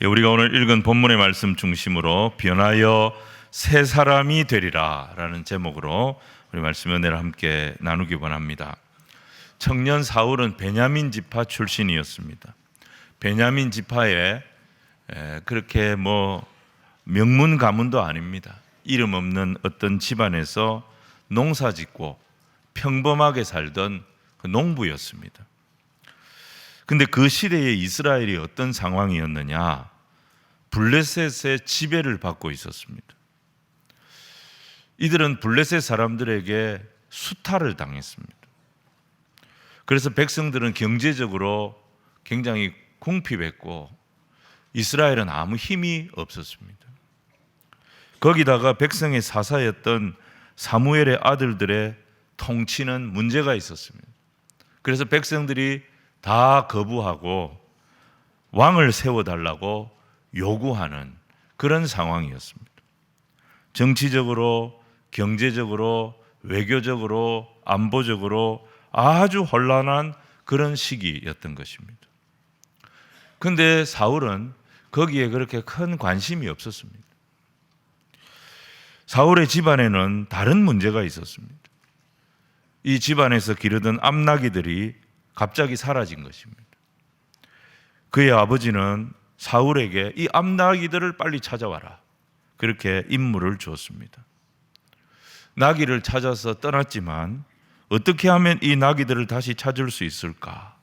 우리가 오늘 읽은 본문의 말씀 중심으로 변하여 새 사람이 되리라 라는 제목으로 우리 말씀 은혜를 함께 나누기 원합니다. 청년 사울은 베냐민 지파 출신이었습니다. 베냐민 지파에 그렇게 명문 가문도 아닙니다. 이름 없는 어떤 집안에서 농사 짓고 평범하게 살던 그 농부였습니다. 근데 그 시대의 이스라엘이 어떤 상황이었느냐? 블레셋의 지배를 받고 있었습니다. 이들은 블레셋 사람들에게 수탈을 당했습니다. 그래서 백성들은 경제적으로 굉장히 궁핍했고 이스라엘은 아무 힘이 없었습니다. 거기다가 백성의 사사였던 사무엘의 아들들의 통치는 문제가 있었습니다. 그래서 백성들이 다 거부하고 왕을 세워달라고 요구하는 그런 상황이었습니다. 정치적으로, 경제적으로, 외교적으로, 안보적으로 아주 혼란한 그런 시기였던 것입니다. 그런데 사울은 거기에 그렇게 큰 관심이 없었습니다. 사울의 집안에는 다른 문제가 있었습니다. 이 집안에서 기르던 암나기들이 갑자기 사라진 것입니다. 그의 아버지는 사울에게 이 암나기들을 빨리 찾아와라, 그렇게 임무를 주었습니다. 나귀를 찾아서 떠났지만 어떻게 하면 이 나귀들을 다시 찾을 수 있을까?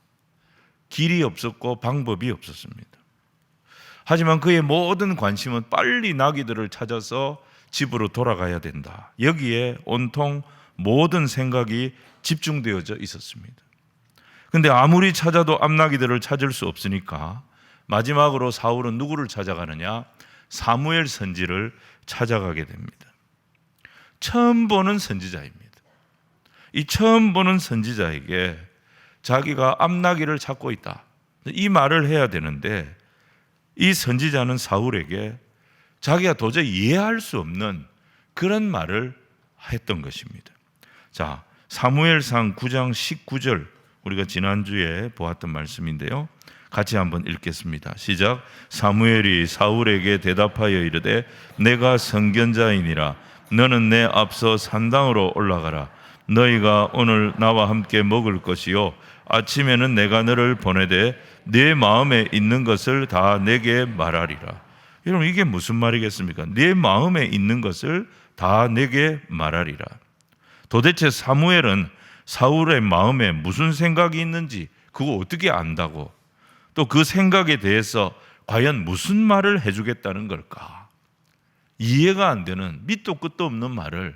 길이 없었고 방법이 없었습니다. 하지만 그의 모든 관심은 빨리 나귀들을 찾아서 집으로 돌아가야 된다. 여기에 온통 모든 생각이 집중되어져 있었습니다. 근데 아무리 찾아도 암나귀들을 찾을 수 없으니까 마지막으로 사울은 누구를 찾아가느냐? 사무엘 선지를 찾아가게 됩니다. 처음 보는 선지자입니다. 이 처음 보는 선지자에게 자기가 암나귀를 찾고 있다, 이 말을 해야 되는데 이 선지자는 사울에게 자기가 도저히 이해할 수 없는 그런 말을 했던 것입니다. 자, 사무엘상 9장 19절, 우리가 지난주에 보았던 말씀인데요. 같이 한번 읽겠습니다. 시작. 사무엘이 사울에게 대답하여 이르되 내가 선견자이니라. 너는 내 앞서 산당으로 올라가라. 너희가 오늘 나와 함께 먹을 것이요 아침에는 내가 너를 보내되 네 마음에 있는 것을 다 내게 말하리라. 여러분, 이게 무슨 말이겠습니까? 네 마음에 있는 것을 다 내게 말하리라. 도대체 사무엘은 사울의 마음에 무슨 생각이 있는지 그거 어떻게 안다고, 또 그 생각에 대해서 과연 무슨 말을 해주겠다는 걸까? 이해가 안 되는 밑도 끝도 없는 말을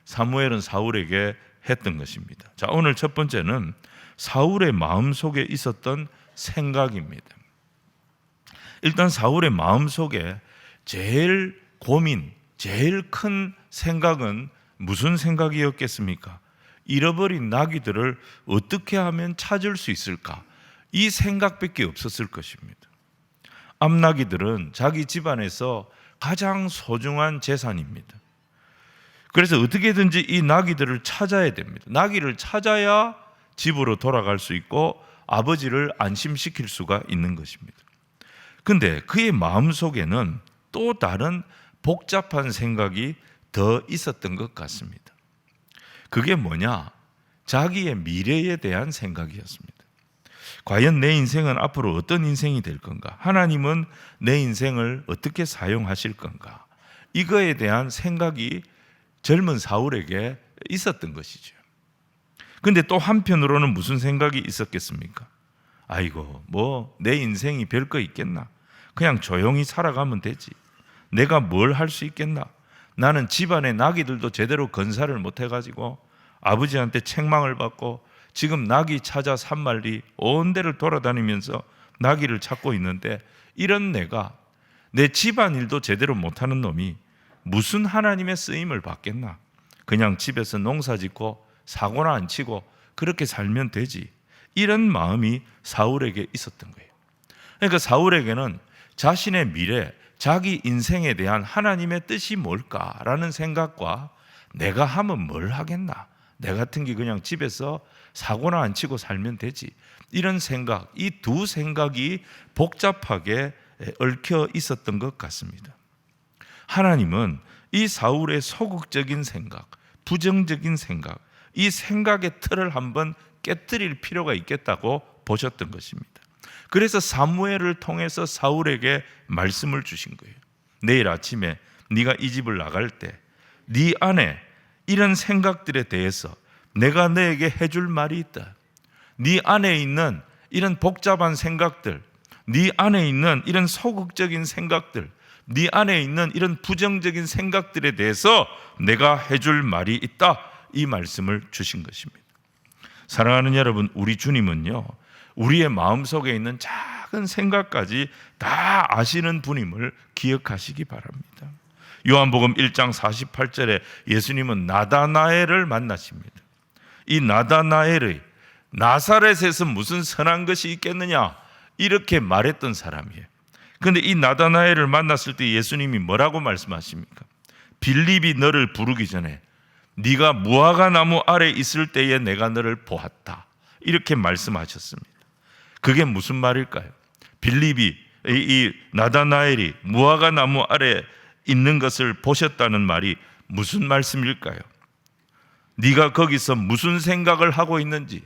사무엘은 사울에게 했던 것입니다. 자, 오늘 첫 번째는 사울의 마음속에 있었던 생각입니다. 일단 사울의 마음속에 제일 고민, 제일 큰 생각은 무슨 생각이었겠습니까? 잃어버린 나귀들을 어떻게 하면 찾을 수 있을까? 이 생각밖에 없었을 것입니다. 암나귀들은 자기 집안에서 가장 소중한 재산입니다. 그래서 어떻게든지 이 나귀들을 찾아야 됩니다. 나귀를 찾아야 집으로 돌아갈 수 있고 아버지를 안심시킬 수가 있는 것입니다. 그런데 그의 마음속에는 또 다른 복잡한 생각이 더 있었던 것 같습니다. 그게 뭐냐? 자기의 미래에 대한 생각이었습니다. 과연 내 인생은 앞으로 어떤 인생이 될 건가? 하나님은 내 인생을 어떻게 사용하실 건가? 이거에 대한 생각이 젊은 사울에게 있었던 것이죠. 그런데 또 한편으로는 무슨 생각이 있었겠습니까? 아이고, 내 인생이 별거 있겠나? 그냥 조용히 살아가면 되지. 내가 뭘 할 수 있겠나? 나는 집안의 나귀들도 제대로 건사를 못 해가지고 아버지한테 책망을 받고 지금 나귀 찾아 산말리 온 데를 돌아다니면서 나귀를 찾고 있는데, 이런 내가 내 집안일도 제대로 못하는 놈이 무슨 하나님의 쓰임을 받겠나? 그냥 집에서 농사 짓고 사고나 안 치고 그렇게 살면 되지. 이런 마음이 사울에게 있었던 거예요. 그러니까 사울에게는 자신의 미래, 자기 인생에 대한 하나님의 뜻이 뭘까라는 생각과 내가 하면 뭘 하겠나? 내 같은 게 그냥 집에서 사고나 안 치고 살면 되지. 이런 생각, 이 두 생각이 복잡하게 얽혀 있었던 것 같습니다. 하나님은 이 사울의 소극적인 생각, 부정적인 생각, 이 생각의 틀을 한번 깨뜨릴 필요가 있겠다고 보셨던 것입니다. 그래서 사무엘을 통해서 사울에게 말씀을 주신 거예요. 내일 아침에 네가 이 집을 나갈 때 네 안에 이런 생각들에 대해서 내가 너에게 해줄 말이 있다. 네 안에 있는 이런 복잡한 생각들, 네 안에 있는 이런 소극적인 생각들, 네 안에 있는 이런 부정적인 생각들에 대해서 내가 해줄 말이 있다. 이 말씀을 주신 것입니다. 사랑하는 여러분, 우리 주님은요, 우리의 마음속에 있는 작은 생각까지 다 아시는 분임을 기억하시기 바랍니다. 요한복음 1장 48절에 예수님은 나다나엘을 만나십니다. 이 나다나엘의 나사렛에서 무슨 선한 것이 있겠느냐 이렇게 말했던 사람이에요. 그런데 이 나다나엘을 만났을 때 예수님이 뭐라고 말씀하십니까? 빌립이 너를 부르기 전에 네가 무화과 나무 아래 있을 때에 내가 너를 보았다, 이렇게 말씀하셨습니다. 그게 무슨 말일까요? 빌립이, 이 나다나엘이 무화과 나무 아래 있는 것을 보셨다는 말이 무슨 말씀일까요? 네가 거기서 무슨 생각을 하고 있는지,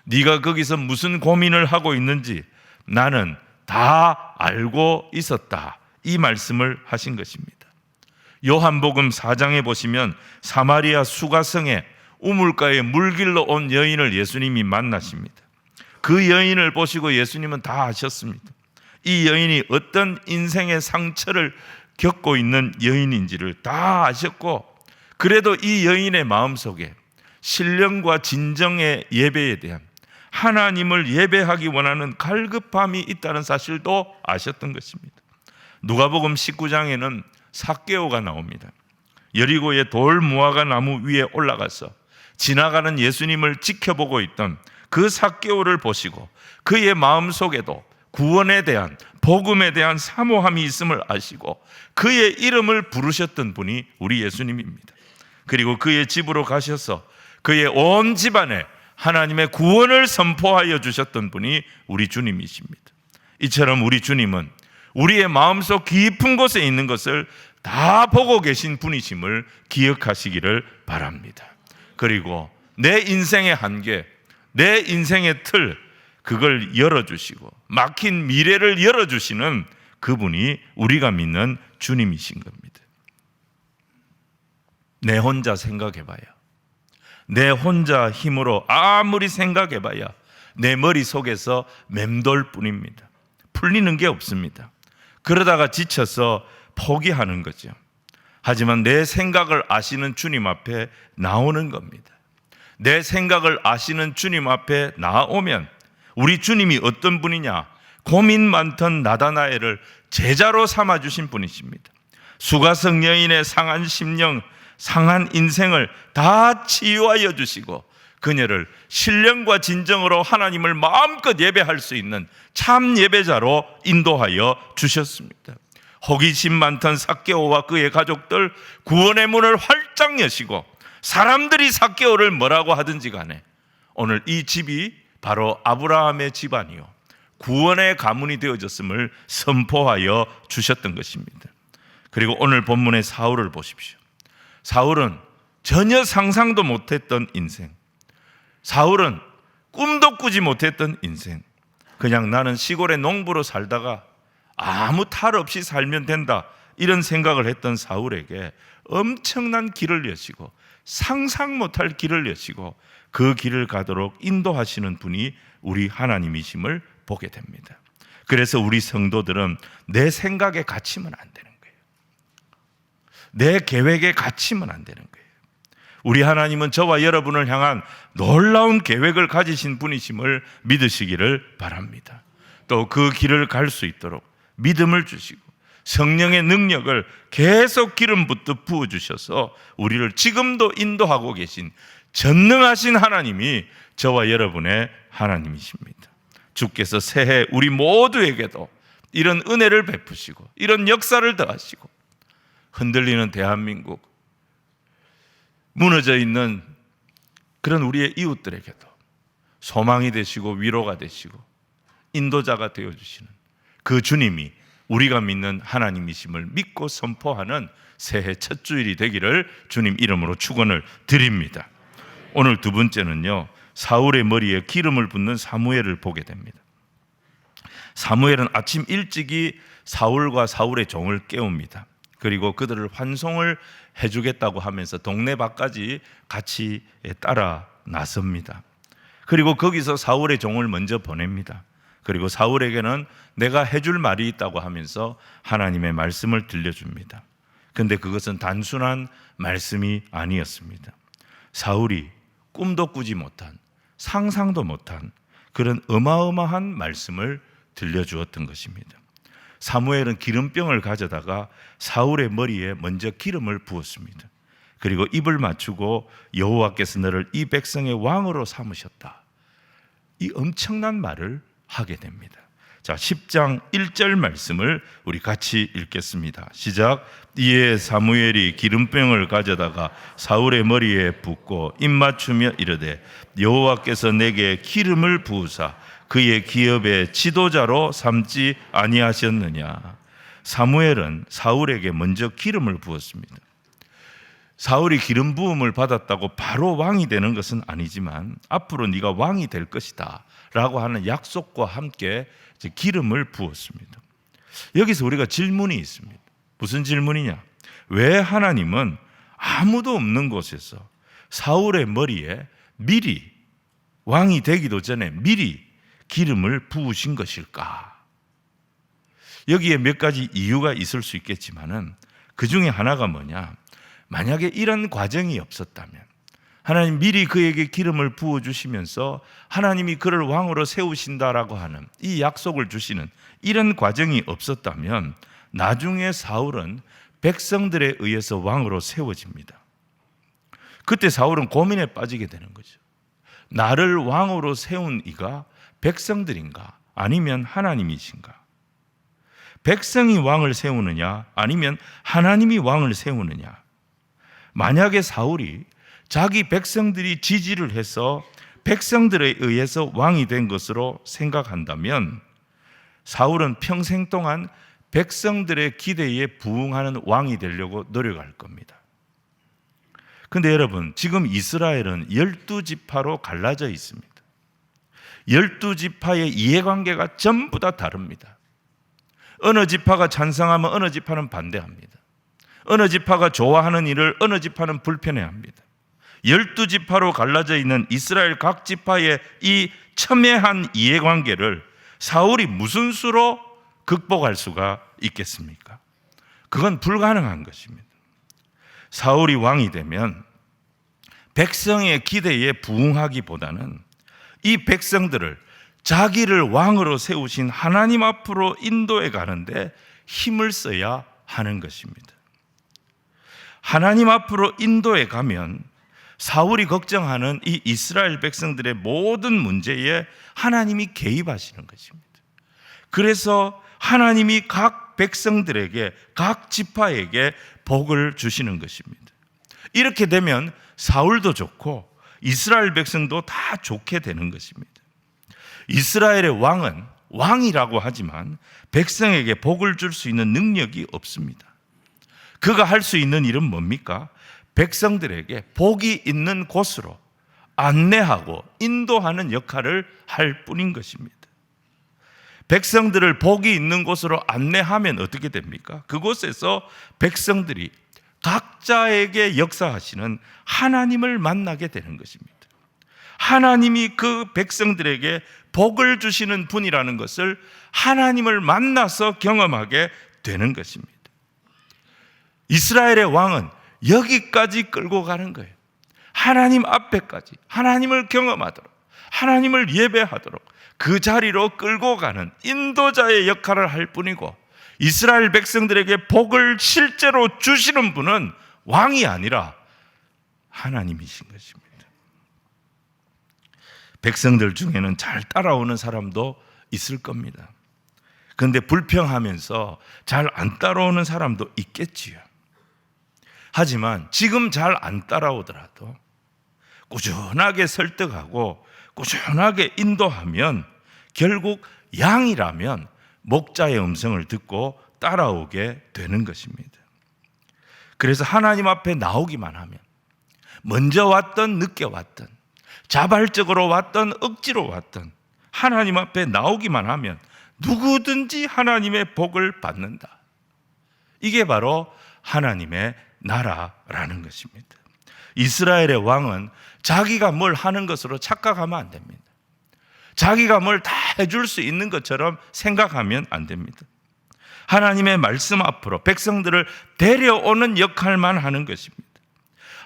네가 거기서 무슨 고민을 하고 있는지 나는 다 알고 있었다, 이 말씀을 하신 것입니다. 요한복음 4장에 보시면 사마리아 수가성에 우물가에 물길로 온 여인을 예수님이 만나십니다. 그 여인을 보시고 예수님은 다 아셨습니다. 이 여인이 어떤 인생의 상처를 겪고 있는 여인인지를 다 아셨고, 그래도 이 여인의 마음속에 신령과 진정의 예배에 대한, 하나님을 예배하기 원하는 갈급함이 있다는 사실도 아셨던 것입니다. 누가복음 19장에는 삭개오가 나옵니다. 여리고의 돌 무화과 나무 위에 올라가서 지나가는 예수님을 지켜보고 있던 그 삭개오를 보시고 그의 마음속에도 구원에 대한, 복음에 대한 사모함이 있음을 아시고 그의 이름을 부르셨던 분이 우리 예수님입니다. 그리고 그의 집으로 가셔서 그의 온 집안에 하나님의 구원을 선포하여 주셨던 분이 우리 주님이십니다. 이처럼 우리 주님은 우리의 마음속 깊은 곳에 있는 것을 다 보고 계신 분이심을 기억하시기를 바랍니다. 그리고 내 인생의 한계, 내 인생의 틀, 그걸 열어주시고 막힌 미래를 열어주시는 그분이 우리가 믿는 주님이신 겁니다. 내 혼자 생각해봐야, 내 혼자 힘으로 아무리 생각해봐야 내 머릿속에서 맴돌 뿐입니다. 풀리는 게 없습니다. 그러다가 지쳐서 포기하는 거죠. 하지만 내 생각을 아시는 주님 앞에 나오는 겁니다. 내 생각을 아시는 주님 앞에 나오면 우리 주님이 어떤 분이냐? 고민 많던 나다나엘을 제자로 삼아주신 분이십니다. 수가성 여인의 상한 심령, 상한 인생을 다 치유하여 주시고 그녀를 신령과 진정으로 하나님을 마음껏 예배할 수 있는 참 예배자로 인도하여 주셨습니다. 호기심 많던 삭개오와 그의 가족들 구원의 문을 활짝 여시고 사람들이 삭개오를 뭐라고 하든지 간에 오늘 이 집이 바로 아브라함의 집안이요 구원의 가문이 되어졌음을 선포하여 주셨던 것입니다. 그리고 오늘 본문의 사울을 보십시오. 사울은 전혀 상상도 못했던 인생, 사울은 꿈도 꾸지 못했던 인생, 그냥 나는 시골의 농부로 살다가 아무 탈 없이 살면 된다 이런 생각을 했던 사울에게 엄청난 길을 여시고 상상 못할 길을 여시고 그 길을 가도록 인도하시는 분이 우리 하나님이심을 보게 됩니다. 그래서 우리 성도들은 내 생각에 갇히면 안 되는 거예요. 내 계획에 갇히면 안 되는 거예요. 우리 하나님은 저와 여러분을 향한 놀라운 계획을 가지신 분이심을 믿으시기를 바랍니다. 또 그 길을 갈 수 있도록 믿음을 주시고 성령의 능력을 계속 기름 붓듯 부어주셔서 우리를 지금도 인도하고 계신 전능하신 하나님이 저와 여러분의 하나님이십니다. 주께서 새해 우리 모두에게도 이런 은혜를 베푸시고 이런 역사를 더하시고 흔들리는 대한민국, 무너져 있는 그런 우리의 이웃들에게도 소망이 되시고 위로가 되시고 인도자가 되어주시는 그 주님이 우리가 믿는 하나님이심을 믿고 선포하는 새해 첫 주일이 되기를 주님 이름으로 축원을 드립니다. 오늘 두 번째는요, 사울의 머리에 기름을 붓는 사무엘을 보게 됩니다. 사무엘은 아침 일찍이 사울과 사울의 종을 깨웁니다. 그리고 그들을 환송을 해주겠다고 하면서 동네 밖까지 같이 따라 나섭니다. 그리고 거기서 사울의 종을 먼저 보냅니다. 그리고 사울에게는 내가 해줄 말이 있다고 하면서 하나님의 말씀을 들려줍니다. 근데 그것은 단순한 말씀이 아니었습니다. 사울이 꿈도 꾸지 못한, 상상도 못한 그런 어마어마한 말씀을 들려주었던 것입니다. 사무엘은 기름병을 가져다가 사울의 머리에 먼저 기름을 부었습니다. 그리고 입을 맞추고 여호와께서 너를 이 백성의 왕으로 삼으셨다, 이 엄청난 말을 하게 됩니다. 자, 10장 1절 말씀을 우리 같이 읽겠습니다. 시작. 이에 사무엘이 기름병을 가져다가 사울의 머리에 붓고 입 맞추며 이르되 여호와께서 내게 기름을 부으사 그의 기업의 지도자로 삼지 아니하셨느냐. 사무엘은 사울에게 먼저 기름을 부었습니다. 사울이 기름 부음을 받았다고 바로 왕이 되는 것은 아니지만 앞으로 네가 왕이 될 것이다 라고 하는 약속과 함께 기름을 부었습니다. 여기서 우리가 질문이 있습니다. 무슨 질문이냐? 왜 하나님은 아무도 없는 곳에서 사울의 머리에 미리, 왕이 되기도 전에 미리 기름을 부으신 것일까? 여기에 몇 가지 이유가 있을 수 있겠지만은 그 중에 하나가 뭐냐? 만약에 이런 과정이 없었다면, 하나님 미리 그에게 기름을 부어주시면서 하나님이 그를 왕으로 세우신다라고 하는 이 약속을 주시는 이런 과정이 없었다면 나중에 사울은 백성들에 의해서 왕으로 세워집니다. 그때 사울은 고민에 빠지게 되는 거죠. 나를 왕으로 세운 이가 백성들인가 아니면 하나님이신가? 백성이 왕을 세우느냐 아니면 하나님이 왕을 세우느냐? 만약에 사울이 자기 백성들이 지지를 해서 백성들에 의해서 왕이 된 것으로 생각한다면 사울은 평생 동안 백성들의 기대에 부응하는 왕이 되려고 노력할 겁니다. 그런데 여러분, 지금 이스라엘은 12지파로 갈라져 있습니다. 12지파의 이해관계가 전부 다 다릅니다. 어느 지파가 찬성하면 어느 지파는 반대합니다. 어느 지파가 좋아하는 일을 어느 지파는 불편해합니다. 12지파로 갈라져 있는 이스라엘 각 지파의 이 첨예한 이해관계를 사울이 무슨 수로 극복할 수가 있겠습니까? 그건 불가능한 것입니다. 사울이 왕이 되면 백성의 기대에 부응하기보다는 이 백성들을 자기를 왕으로 세우신 하나님 앞으로 인도해 가는데 힘을 써야 하는 것입니다. 하나님 앞으로 인도해 가면 사울이 걱정하는 이 이스라엘 백성들의 모든 문제에 하나님이 개입하시는 것입니다. 그래서 하나님이 각 백성들에게, 각 지파에게 복을 주시는 것입니다. 이렇게 되면 사울도 좋고 이스라엘 백성도 다 좋게 되는 것입니다. 이스라엘의 왕은 왕이라고 하지만 백성에게 복을 줄 수 있는 능력이 없습니다. 그가 할 수 있는 일은 뭡니까? 백성들에게 복이 있는 곳으로 안내하고 인도하는 역할을 할 뿐인 것입니다. 백성들을 복이 있는 곳으로 안내하면 어떻게 됩니까? 그곳에서 백성들이 각자에게 역사하시는 하나님을 만나게 되는 것입니다. 하나님이 그 백성들에게 복을 주시는 분이라는 것을 하나님을 만나서 경험하게 되는 것입니다. 이스라엘의 왕은 여기까지 끌고 가는 거예요. 하나님 앞에까지, 하나님을 경험하도록, 하나님을 예배하도록 그 자리로 끌고 가는 인도자의 역할을 할 뿐이고, 이스라엘 백성들에게 복을 실제로 주시는 분은 왕이 아니라 하나님이신 것입니다. 백성들 중에는 잘 따라오는 사람도 있을 겁니다. 그런데 불평하면서 잘 안 따라오는 사람도 있겠지요. 하지만 지금 잘 안 따라오더라도 꾸준하게 설득하고 꾸준하게 인도하면 결국 양이라면 목자의 음성을 듣고 따라오게 되는 것입니다. 그래서 하나님 앞에 나오기만 하면, 먼저 왔던 늦게 왔던, 자발적으로 왔던 억지로 왔던, 하나님 앞에 나오기만 하면 누구든지 하나님의 복을 받는다. 이게 바로 하나님의 나라라는 것입니다. 이스라엘의 왕은 자기가 뭘 하는 것으로 착각하면 안 됩니다. 자기가 뭘 다 해줄 수 있는 것처럼 생각하면 안 됩니다. 하나님의 말씀 앞으로 백성들을 데려오는 역할만 하는 것입니다.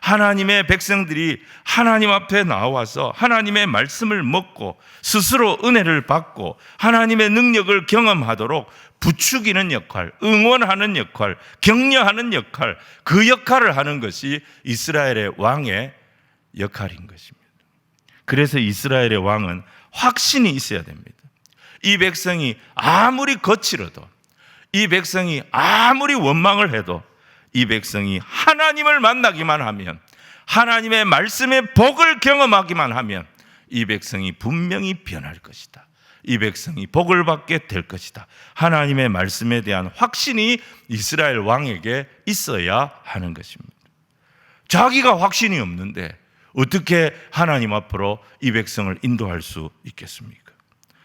하나님의 백성들이 하나님 앞에 나와서 하나님의 말씀을 먹고 스스로 은혜를 받고 하나님의 능력을 경험하도록 부추기는 역할, 응원하는 역할, 격려하는 역할, 그 역할을 하는 것이 이스라엘의 왕의 역할인 것입니다. 그래서 이스라엘의 왕은 확신이 있어야 됩니다. 이 백성이 아무리 거칠어도, 이 백성이 아무리 원망을 해도, 이 백성이 하나님을 만나기만 하면, 하나님의 말씀의 복을 경험하기만 하면 이 백성이 분명히 변할 것이다. 이 백성이 복을 받게 될 것이다. 하나님의 말씀에 대한 확신이 이스라엘 왕에게 있어야 하는 것입니다. 자기가 확신이 없는데 어떻게 하나님 앞으로 이 백성을 인도할 수 있겠습니까?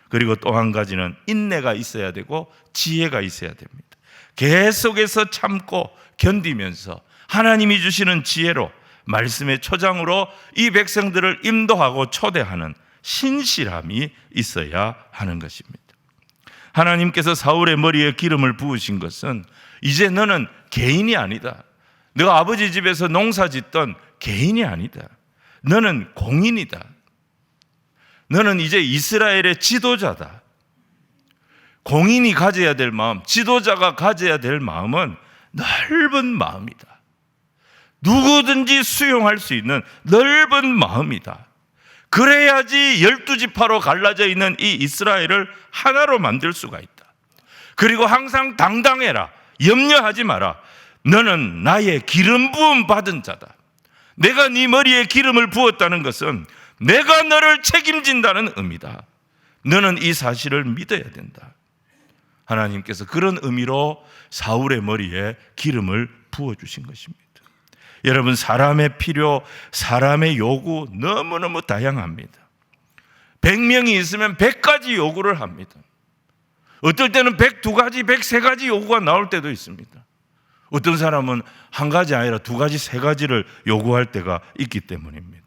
그리고 또 한 가지는 인내가 있어야 되고 지혜가 있어야 됩니다. 계속해서 참고 견디면서 하나님이 주시는 지혜로, 말씀의 초장으로 이 백성들을 인도하고 초대하는 신실함이 있어야 하는 것입니다. 하나님께서 사울의 머리에 기름을 부으신 것은 이제 너는 개인이 아니다. 너가 아버지 집에서 농사 짓던 개인이 아니다. 너는 공인이다. 너는 이제 이스라엘의 지도자다. 공인이 가져야 될 마음, 지도자가 가져야 될 마음은 넓은 마음이다. 누구든지 수용할 수 있는 넓은 마음이다. 그래야지 12지파로 갈라져 있는 이 이스라엘을 하나로 만들 수가 있다. 그리고 항상 당당해라. 염려하지 마라. 너는 나의 기름 부음 받은 자다. 내가 네 머리에 기름을 부었다는 것은 내가 너를 책임진다는 의미다. 너는 이 사실을 믿어야 된다. 하나님께서 그런 의미로 사울의 머리에 기름을 부어주신 것입니다. 여러분, 사람의 필요, 사람의 요구 너무너무 다양합니다. 100명이 있으면 100가지 요구를 합니다. 어떨 때는 102가지, 103가지 요구가 나올 때도 있습니다. 어떤 사람은 한 가지 아니라 2가지, 3가지를 요구할 때가 있기 때문입니다.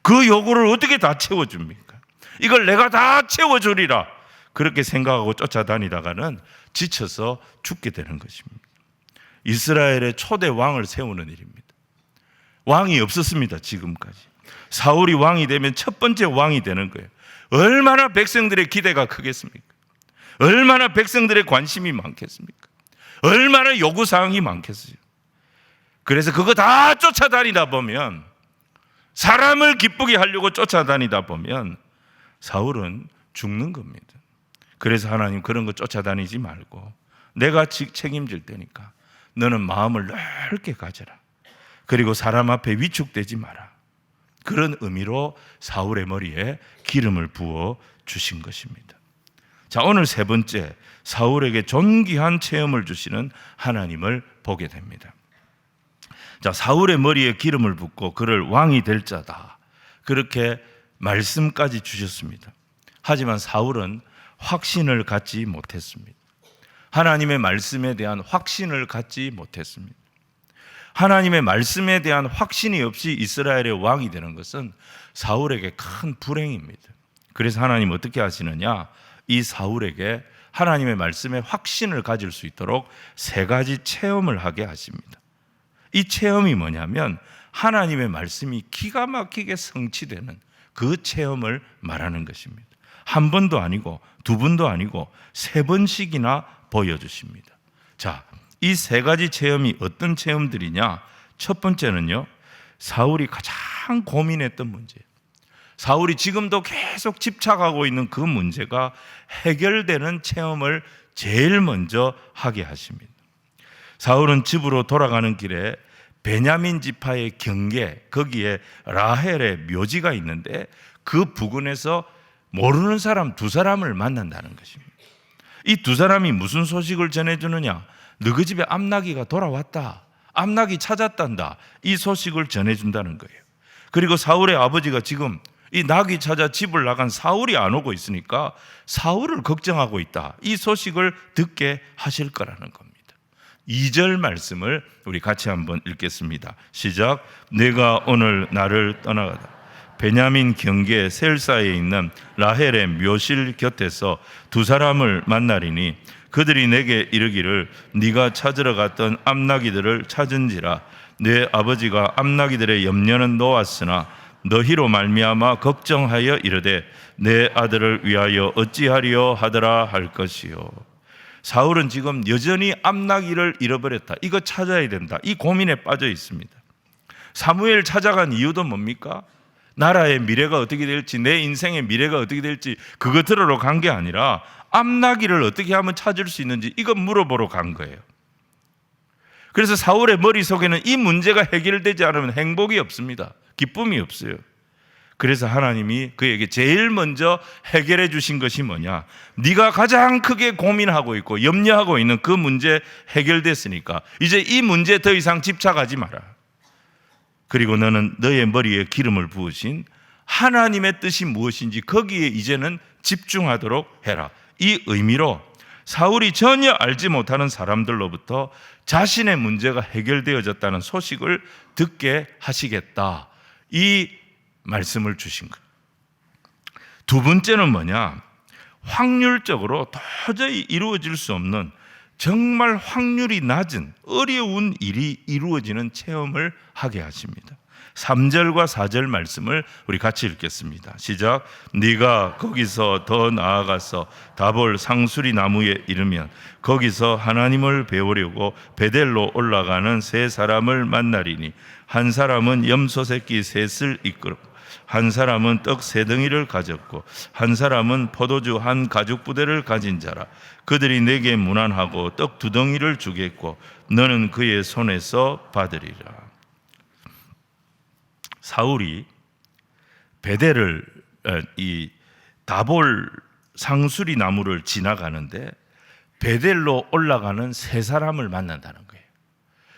그 요구를 어떻게 다 채워줍니까? 이걸 내가 다 채워주리라 그렇게 생각하고 쫓아다니다가는 지쳐서 죽게 되는 것입니다. 이스라엘의 초대 왕을 세우는 일입니다. 왕이 없었습니다. 지금까지. 사울이 왕이 되면 첫 번째 왕이 되는 거예요. 얼마나 백성들의 기대가 크겠습니까? 얼마나 백성들의 관심이 많겠습니까? 얼마나 요구사항이 많겠어요. 그래서 그거 다 쫓아다니다 보면, 사람을 기쁘게 하려고 쫓아다니다 보면 사울은 죽는 겁니다. 그래서 하나님, 그런 거 쫓아다니지 말고 내가 책임질 테니까 너는 마음을 넓게 가져라. 그리고 사람 앞에 위축되지 마라. 그런 의미로 사울의 머리에 기름을 부어 주신 것입니다. 자, 오늘 세 번째, 사울에게 존귀한 체험을 주시는 하나님을 보게 됩니다. 자, 사울의 머리에 기름을 붓고 그를 왕이 될 자다, 그렇게 말씀까지 주셨습니다. 하지만 사울은 확신을 갖지 못했습니다. 하나님의 말씀에 대한 확신을 갖지 못했습니다. 하나님의 말씀에 대한 확신이 없이 이스라엘의 왕이 되는 것은 사울에게 큰 불행입니다. 그래서 하나님 어떻게 하시느냐? 이 사울에게 하나님의 말씀에 확신을 가질 수 있도록 3가지 체험을 하게 하십니다. 이 체험이 뭐냐면 하나님의 말씀이 기가 막히게 성취되는 그 체험을 말하는 것입니다. 한 번도 아니고 2번도 아니고 3번씩이나 보여주십니다. 자, 이 3가지 체험이 어떤 체험들이냐? 첫 번째는요, 사울이 가장 고민했던 문제예요. 사울이 지금도 계속 집착하고 있는 그 문제가 해결되는 체험을 제일 먼저 하게 하십니다. 사울은 집으로 돌아가는 길에 베냐민 지파의 경계, 거기에 라헬의 묘지가 있는데 그 부근에서 모르는 사람 2사람을 만난다는 것입니다. 이 두 사람이 무슨 소식을 전해주느냐? 너희 집에 암나귀가 돌아왔다, 암나귀 찾았단다, 이 소식을 전해준다는 거예요. 그리고 사울의 아버지가 지금 이 나귀 찾아 집을 나간 사울이 안 오고 있으니까 사울을 걱정하고 있다, 이 소식을 듣게 하실 거라는 겁니다. 2절 말씀을 우리 같이 한번 읽겠습니다. 시작. 내가 오늘 나를 떠나가다 베냐민 경계 셀사에 있는 라헬의 묘실 곁에서 두 사람을 만나리니 그들이 내게 이르기를 네가 찾으러 갔던 암나귀들을 찾은지라. 내 아버지가 암나귀들의 염려는 놓았으나 너희로 말미암아 걱정하여 이르되 내 아들을 위하여 어찌하리요 하더라 할 것이요. 사울은 지금 여전히 암나귀를 잃어버렸다, 이거 찾아야 된다, 이 고민에 빠져 있습니다. 사무엘 찾아간 이유도 뭡니까? 나라의 미래가 어떻게 될지, 내 인생의 미래가 어떻게 될지 그거 들으러 간 게 아니라 암나귀를 어떻게 하면 찾을 수 있는지 이거 물어보러 간 거예요. 그래서 사울의 머릿속에는 이 문제가 해결되지 않으면 행복이 없습니다. 기쁨이 없어요. 그래서 하나님이 그에게 제일 먼저 해결해 주신 것이 뭐냐? 네가 가장 크게 고민하고 있고 염려하고 있는 그 문제 해결됐으니까 이제 이 문제에 더 이상 집착하지 마라. 그리고 너는 너의 머리에 기름을 부으신 하나님의 뜻이 무엇인지 거기에 이제는 집중하도록 해라. 이 의미로 사울이 전혀 알지 못하는 사람들로부터 자신의 문제가 해결되어졌다는 소식을 듣게 하시겠다, 이 말씀을 주신 거예요. 두 번째는 뭐냐? 확률적으로 도저히 이루어질 수 없는 정말 확률이 낮은 어려운 일이 이루어지는 체험을 하게 하십니다. 3절과 4절 말씀을 우리 같이 읽겠습니다. 시작. 네가 거기서 더 나아가서 다볼 상수리 나무에 이르면 거기서 하나님을 배우려고 베델로 올라가는 세 사람을 만나리니 한 사람은 염소 새끼 셋을 이끌었고 한 사람은 떡 세 덩이를 가졌고 한 사람은 포도주 한 가죽 부대를 가진 자라. 그들이 내게 문안하고 떡 두 덩이를 주겠고 너는 그의 손에서 받으리라. 사울이 베델을 이 다볼 상수리 나무를 지나가는데 베델로 올라가는 세 사람을 만난다는 거예요.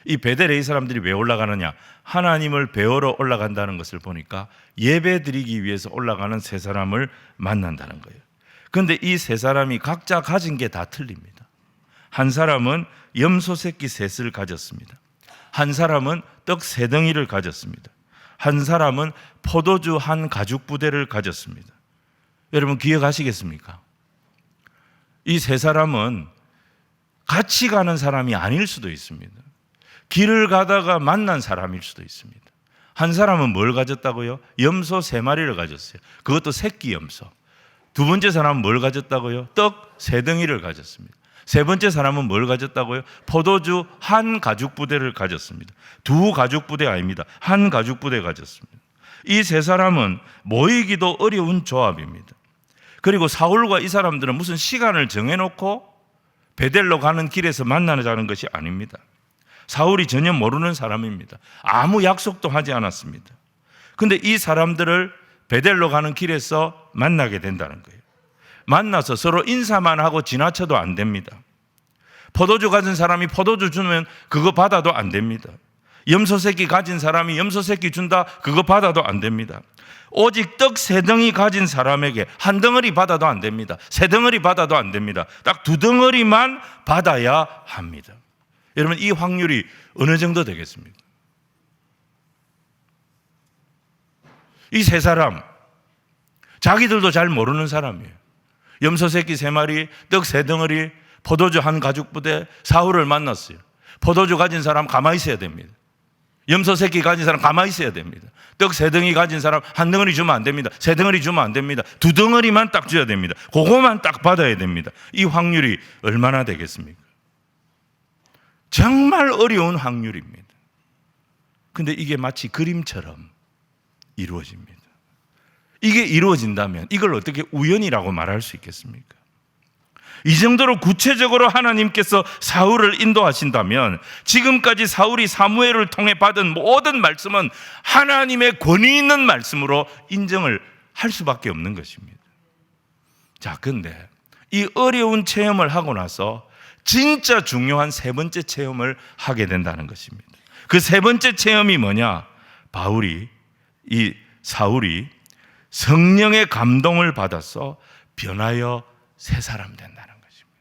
이 베델에 이 사람들이 왜 올라가느냐? 하나님을 배우러 올라간다는 것을 보니까 예배 드리기 위해서 올라가는 세 사람을 만난다는 거예요. 그런데 이 세 사람이 각자 가진 게 다 틀립니다. 한 사람은 염소 새끼 셋을 가졌습니다. 한 사람은 떡 세 덩이를 가졌습니다. 한 사람은 포도주 한 가죽 부대를 가졌습니다. 여러분 기억하시겠습니까? 이 세 사람은 같이 가는 사람이 아닐 수도 있습니다. 길을 가다가 만난 사람일 수도 있습니다. 한 사람은 뭘 가졌다고요? 염소 3마리를 가졌어요. 그것도 새끼 염소. 두 번째 사람은 뭘 가졌다고요? 떡 3덩이를 가졌습니다. 세 번째 사람은 뭘 가졌다고요? 포도주 한 가죽 부대를 가졌습니다. 두 가죽 부대 아닙니다. 한 가죽 부대 가졌습니다. 이 세 사람은 모이기도 어려운 조합입니다. 그리고 사울과 이 사람들은 무슨 시간을 정해놓고 베델로 가는 길에서 만나자는 것이 아닙니다. 사울이 전혀 모르는 사람입니다. 아무 약속도 하지 않았습니다. 그런데 이 사람들을 베델로 가는 길에서 만나게 된다는 거예요. 만나서 서로 인사만 하고 지나쳐도 안 됩니다. 포도주 가진 사람이 포도주 주면 그거 받아도 안 됩니다. 염소 새끼 가진 사람이 염소 새끼 준다, 그거 받아도 안 됩니다. 오직 떡 3덩이 가진 사람에게 한 덩어리 받아도 안 됩니다. 3덩어리 받아도 안 됩니다. 딱 2덩어리만 받아야 합니다. 여러분 이 확률이 어느 정도 되겠습니까? 이 세 사람 자기들도 잘 모르는 사람이에요. 염소 새끼 3마리, 떡 3덩어리, 포도주 한 가죽 부대. 사울을 만났어요. 포도주 가진 사람 가만히 있어야 됩니다. 염소 새끼 가진 사람 가만히 있어야 됩니다. 떡 3덩이 가진 사람 한 덩어리 주면 안 됩니다. 3덩어리 주면 안 됩니다. 2덩어리만 딱 줘야 됩니다. 그거만 딱 받아야 됩니다. 이 확률이 얼마나 되겠습니까? 정말 어려운 확률입니다. 근데 이게 마치 그림처럼 이루어집니다. 이게 이루어진다면 이걸 어떻게 우연이라고 말할 수 있겠습니까? 이 정도로 구체적으로 하나님께서 사울을 인도하신다면 지금까지 사울이 사무엘을 통해 받은 모든 말씀은 하나님의 권위 있는 말씀으로 인정을 할 수밖에 없는 것입니다. 자, 근데 이 어려운 체험을 하고 나서 진짜 중요한 세 번째 체험을 하게 된다는 것입니다. 그 세 번째 체험이 뭐냐? 사울이 성령의 감동을 받아서 변하여 새 사람 된다는 것입니다.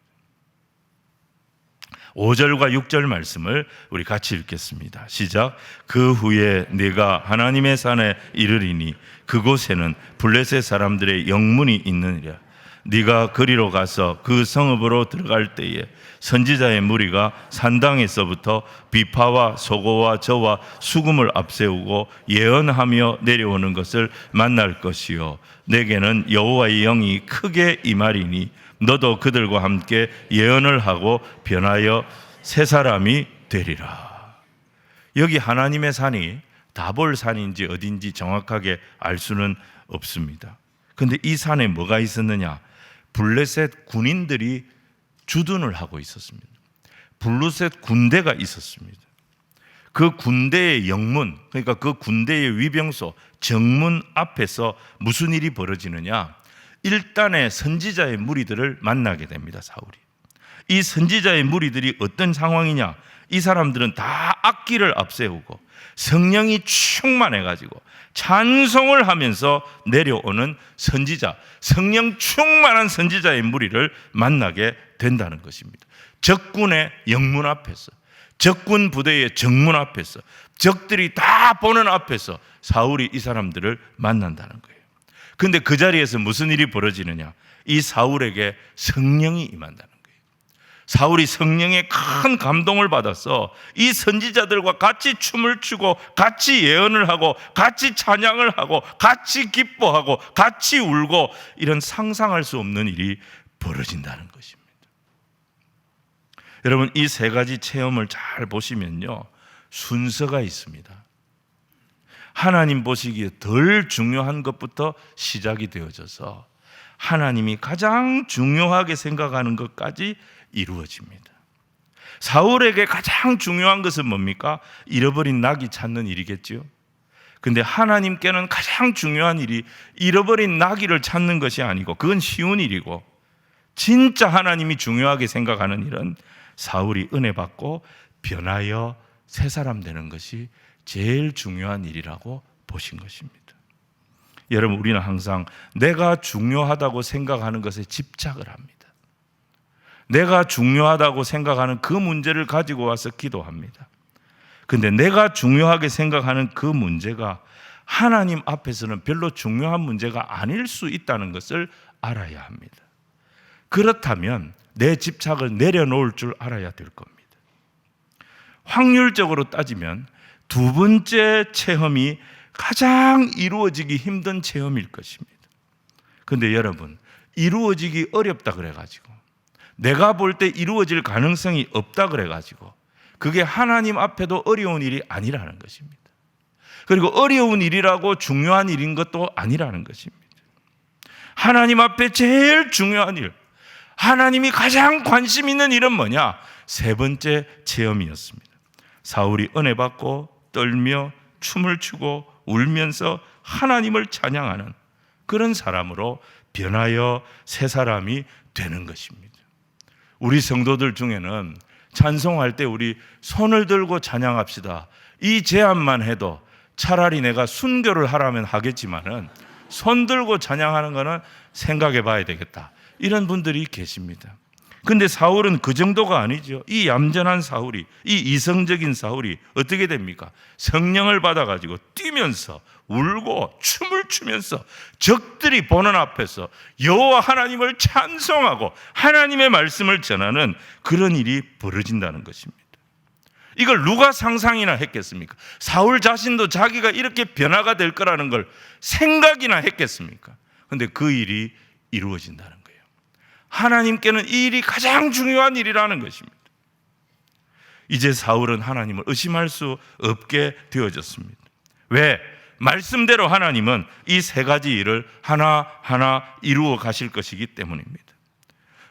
5절과 6절 말씀을 우리 같이 읽겠습니다. 시작. 그 후에 네가 하나님의 산에 이르리니 그곳에는 블레셋 사람들의 영문이 있느니라. 네가 그리로 가서 그 성읍으로 들어갈 때에 선지자의 무리가 산당에서부터 비파와 소고와 저와 수금을 앞세우고 예언하며 내려오는 것을 만날 것이요 내게는 여호와의 영이 크게 임하리니 너도 그들과 함께 예언을 하고 변하여 새 사람이 되리라. 여기 하나님의 산이 다볼 산인지 어딘지 정확하게 알 수는 없습니다. 그런데 이 산에 뭐가 있었느냐? 블레셋 군인들이 주둔을 하고 있었습니다. 블레셋 군대가 있었습니다. 그 군대의 영문, 그러니까 그 군대의 위병소 정문 앞에서 무슨 일이 벌어지느냐? 일단의 선지자의 무리들을 만나게 됩니다. 사울이. 이 선지자의 무리들이 어떤 상황이냐? 이 사람들은 다 악기를 앞세우고 성령이 충만해가지고 찬송을 하면서 내려오는 선지자, 성령 충만한 선지자의 무리를 만나게 된다는 것입니다. 적군의 영문 앞에서, 적군 부대의 정문 앞에서, 적들이 다 보는 앞에서 사울이 이 사람들을 만난다는 거예요. 그런데 그 자리에서 무슨 일이 벌어지느냐? 이 사울에게 성령이 임한다는 거예요. 사울이 성령의 큰 감동을 받아서 이 선지자들과 같이 춤을 추고 같이 예언을 하고 같이 찬양을 하고 같이 기뻐하고 같이 울고 이런 상상할 수 없는 일이 벌어진다는 것입니다. 여러분, 이 세 가지 체험을 잘 보시면요, 순서가 있습니다. 하나님 보시기에 덜 중요한 것부터 시작이 되어져서 하나님이 가장 중요하게 생각하는 것까지 이루어집니다. 사울에게 가장 중요한 것은 뭡니까? 잃어버린 낙이 찾는 일이겠죠. 근데 하나님께는 가장 중요한 일이 잃어버린 나귀를 찾는 것이 아니고, 그건 쉬운 일이고, 진짜 하나님이 중요하게 생각하는 일은 사울이 은혜 받고 변하여 새 사람 되는 것이 제일 중요한 일이라고 보신 것입니다. 여러분, 우리는 항상 내가 중요하다고 생각하는 것에 집착을 합니다. 내가 중요하다고 생각하는 그 문제를 가지고 와서 기도합니다. 근데 내가 중요하게 생각하는 그 문제가 하나님 앞에서는 별로 중요한 문제가 아닐 수 있다는 것을 알아야 합니다. 그렇다면 내 집착을 내려놓을 줄 알아야 될 겁니다. 확률적으로 따지면 두 번째 체험이 가장 이루어지기 힘든 체험일 것입니다. 그런데 여러분, 이루어지기 어렵다 그래가지고, 내가 볼 때 이루어질 가능성이 없다 그래가지고 그게 하나님 앞에도 어려운 일이 아니라는 것입니다. 그리고 어려운 일이라고 중요한 일인 것도 아니라는 것입니다. 하나님 앞에 제일 중요한 일, 하나님이 가장 관심 있는 일은 뭐냐? 세 번째 체험이었습니다. 사울이 은혜 받고 떨며 춤을 추고 울면서 하나님을 찬양하는 그런 사람으로 변하여 새 사람이 되는 것입니다. 우리 성도들 중에는 찬송할 때 우리 손을 들고 찬양합시다, 이 제안만 해도 차라리 내가 순교를 하라면 하겠지만은 손 들고 찬양하는 거는 생각해 봐야 되겠다, 이런 분들이 계십니다. 근데 사울은 그 정도가 아니죠. 이 얌전한 사울이, 이 이성적인 사울이 어떻게 됩니까? 성령을 받아가지고 뛰면서 울고 춤을 추면서 적들이 보는 앞에서 여호와 하나님을 찬송하고 하나님의 말씀을 전하는 그런 일이 벌어진다는 것입니다. 이걸 누가 상상이나 했겠습니까? 사울 자신도 자기가 이렇게 변화가 될 거라는 걸 생각이나 했겠습니까? 그런데 그 일이 이루어진다는 거예요. 하나님께는 이 일이 가장 중요한 일이라는 것입니다. 이제 사울은 하나님을 의심할 수 없게 되어졌습니다. 왜? 말씀대로 하나님은 이 세 가지 일을 하나하나 이루어 가실 것이기 때문입니다.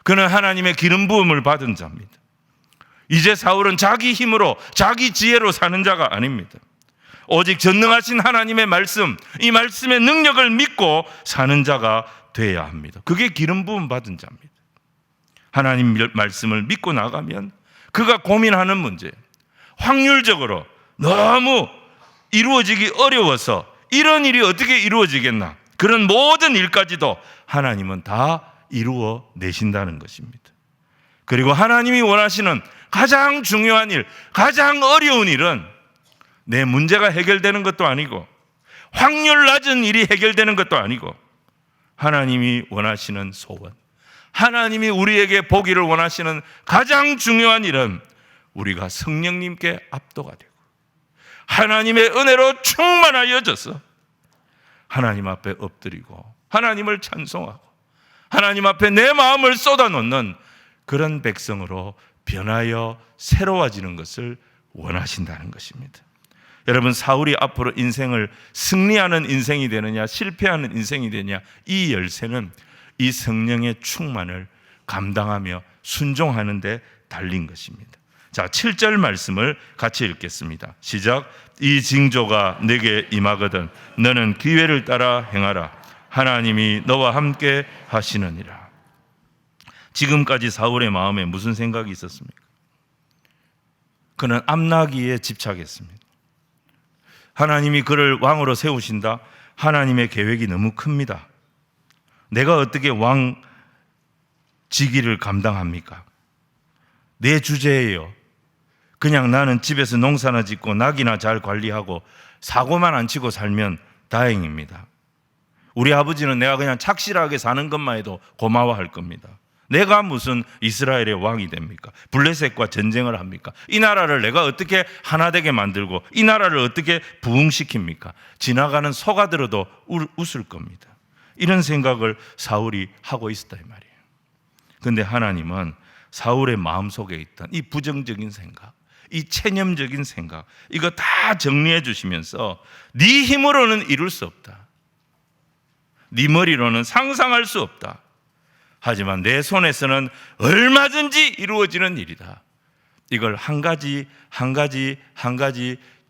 그는 하나님의 기름 부음을 받은 자입니다. 이제 사울은 자기 힘으로 자기 지혜로 사는 자가 아닙니다. 오직 전능하신 하나님의 말씀, 이 말씀의 능력을 믿고 사는 자가 되어야 합니다. 그게 기름 부음 받은 자입니다. 하나님 말씀을 믿고 나가면 그가 고민하는 문제, 확률적으로 너무 이루어지기 어려워서 이런 일이 어떻게 이루어지겠나, 그런 모든 일까지도 하나님은 다 이루어 내신다는 것입니다. 그리고 하나님이 원하시는 가장 중요한 일, 가장 어려운 일은 내 문제가 해결되는 것도 아니고 확률 낮은 일이 해결되는 것도 아니고 하나님이 원하시는 소원, 하나님이 우리에게 보기를 원하시는 가장 중요한 일은 우리가 성령님께 압도가 되고 하나님의 은혜로 충만하여져서 하나님 앞에 엎드리고 하나님을 찬송하고 하나님 앞에 내 마음을 쏟아놓는 그런 백성으로 변하여 새로워지는 것을 원하신다는 것입니다. 여러분, 사울이 앞으로 인생을 승리하는 인생이 되느냐 실패하는 인생이 되느냐, 이 열쇠는 이 성령의 충만을 감당하며 순종하는 데 달린 것입니다. 자, 7절 말씀을 같이 읽겠습니다. 시작. 이 징조가 내게 임하거든 너는 기회를 따라 행하라. 하나님이 너와 함께 하시느니라. 지금까지 사울의 마음에 무슨 생각이 있었습니까? 그는 암나기에 집착했습니다. 하나님이 그를 왕으로 세우신다. 하나님의 계획이 너무 큽니다. 내가 어떻게 왕 직위를 감당합니까? 내 주제예요. 그냥 나는 집에서 농사나 짓고 낙이나 잘 관리하고 사고만 안 치고 살면 다행입니다. 우리 아버지는 내가 그냥 착실하게 사는 것만 해도 고마워할 겁니다. 내가 무슨 이스라엘의 왕이 됩니까? 블레셋과 전쟁을 합니까? 이 나라를 내가 어떻게 하나 되게 만들고 이 나라를 어떻게 부흥시킵니까? 지나가는 소가 들어도 웃을 겁니다. 이런 생각을 사울이 하고 있었다 이 말이에요. 그런데 하나님은 사울의 마음속에 있던 이 부정적인 생각, 이 체념적인 생각, 이거 다 정리해 주시면서 네 힘으로는 이룰 수 없다, 네 머리로는 상상할 수 없다, 하지만 내 손에서는 얼마든지 이루어지는 일이다. 이걸 한 가지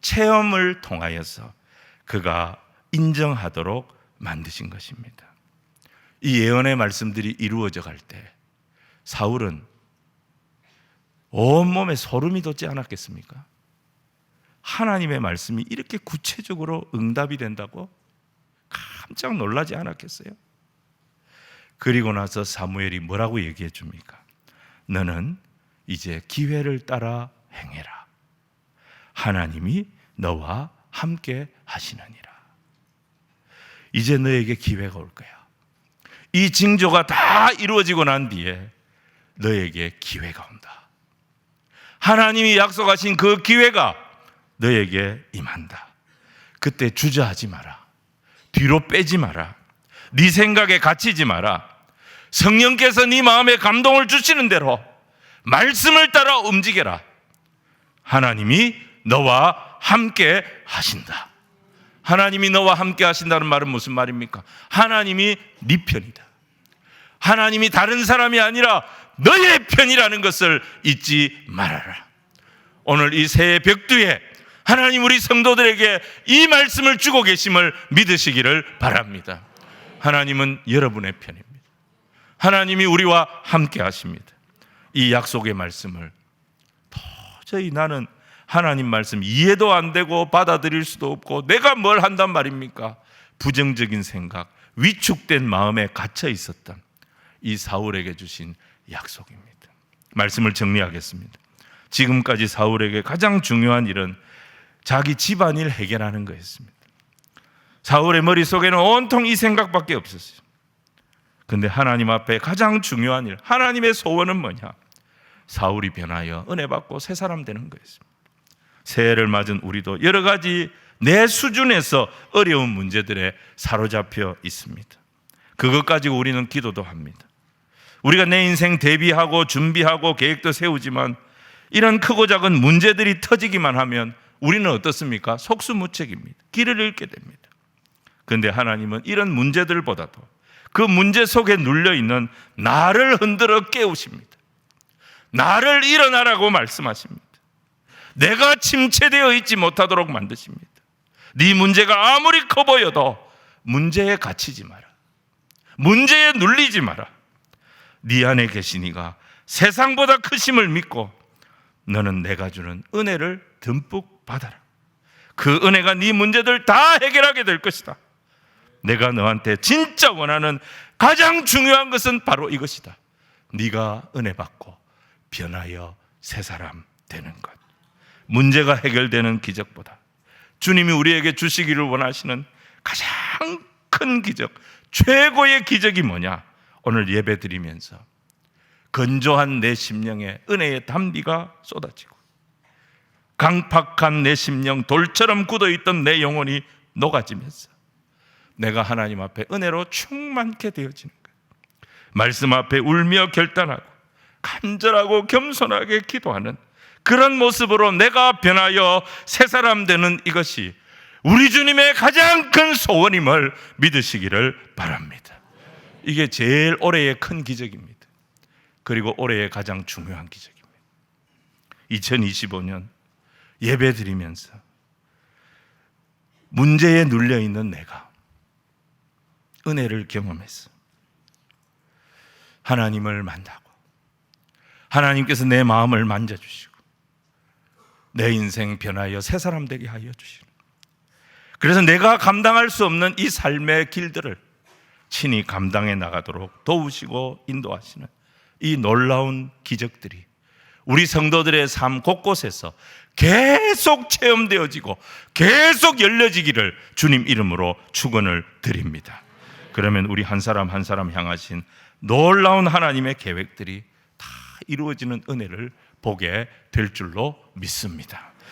체험을 통하여서 그가 인정하도록 만드신 것입니다. 이 예언의 말씀들이 이루어져 갈 때 사울은 온몸에 소름이 돋지 않았겠습니까? 하나님의 말씀이 이렇게 구체적으로 응답이 된다고 깜짝 놀라지 않았겠어요? 그리고 나서 사무엘이 뭐라고 얘기해 줍니까? 너는 이제 기회를 따라 행해라. 하나님이 너와 함께 하시느니라. 이제 너에게 기회가 올 거야. 이 징조가 다 이루어지고 난 뒤에 너에게 기회가 온다. 하나님이 약속하신 그 기회가 너에게 임한다. 그때 주저하지 마라. 뒤로 빼지 마라. 네 생각에 갇히지 마라. 성령께서 네 마음에 감동을 주시는 대로 말씀을 따라 움직여라. 하나님이 너와 함께 하신다. 하나님이 너와 함께 하신다는 말은 무슨 말입니까? 하나님이 네 편이다. 하나님이 다른 사람이 아니라 너의 편이라는 것을 잊지 말아라. 오늘 이 새해 벽두에 하나님 우리 성도들에게 이 말씀을 주고 계심을 믿으시기를 바랍니다. 하나님은 여러분의 편입니다. 하나님이 우리와 함께 하십니다. 이 약속의 말씀을 도저히 나는 하나님 말씀 이해도 안 되고 받아들일 수도 없고 내가 뭘 한단 말입니까? 부정적인 생각, 위축된 마음에 갇혀 있었던 이 사울에게 주신 약속입니다. 말씀을 정리하겠습니다. 지금까지 사울에게 가장 중요한 일은 자기 집안일 해결하는 거였습니다. 사울의 머릿속에는 온통 이 생각밖에 없었어요. 그런데 하나님 앞에 가장 중요한 일, 하나님의 소원은 뭐냐? 사울이 변하여 은혜 받고 새 사람 되는 거였습니다. 새해를 맞은 우리도 여러 가지 내 수준에서 어려운 문제들에 사로잡혀 있습니다. 그것 가지고 우리는 기도도 합니다. 우리가 내 인생 대비하고 준비하고 계획도 세우지만 이런 크고 작은 문제들이 터지기만 하면 우리는 어떻습니까? 속수무책입니다. 길을 잃게 됩니다. 그런데 하나님은 이런 문제들보다도 그 문제 속에 눌려있는 나를 흔들어 깨우십니다. 나를 일어나라고 말씀하십니다. 내가 침체되어 있지 못하도록 만드십니다. 네 문제가 아무리 커 보여도 문제에 갇히지 마라. 문제에 눌리지 마라. 네 안에 계신 이가 세상보다 크심을 믿고 너는 내가 주는 은혜를 듬뿍 받아라. 그 은혜가 네 문제들 다 해결하게 될 것이다. 내가 너한테 진짜 원하는 가장 중요한 것은 바로 이것이다. 네가 은혜 받고 변하여 새 사람 되는 것. 문제가 해결되는 기적보다 주님이 우리에게 주시기를 원하시는 가장 큰 기적, 최고의 기적이 뭐냐? 오늘 예배 드리면서 건조한 내 심령에 은혜의 담비가 쏟아지고 강팍한 내 심령, 돌처럼 굳어있던 내 영혼이 녹아지면서 내가 하나님 앞에 은혜로 충만케 되어지는 거예요. 말씀 앞에 울며 결단하고 간절하고 겸손하게 기도하는 그런 모습으로 내가 변하여 새 사람 되는 이것이 우리 주님의 가장 큰 소원임을 믿으시기를 바랍니다. 이게 제일 올해의 큰 기적입니다. 그리고 올해의 가장 중요한 기적입니다. 2025년 예배 드리면서 문제에 눌려있는 내가 은혜를 경험했어. 하나님을 만나고 하나님께서 내 마음을 만져주시고 내 인생 변하여 새 사람 되게 하여 주시는, 그래서 내가 감당할 수 없는 이 삶의 길들을 친히 감당해 나가도록 도우시고 인도하시는 이 놀라운 기적들이 우리 성도들의 삶 곳곳에서 계속 체험되어지고 계속 열려지기를 주님 이름으로 축원을 드립니다. 그러면 우리 한 사람 한 사람 향하신 놀라운 하나님의 계획들이 다 이루어지는 은혜를 보게 될 줄로 믿습니다.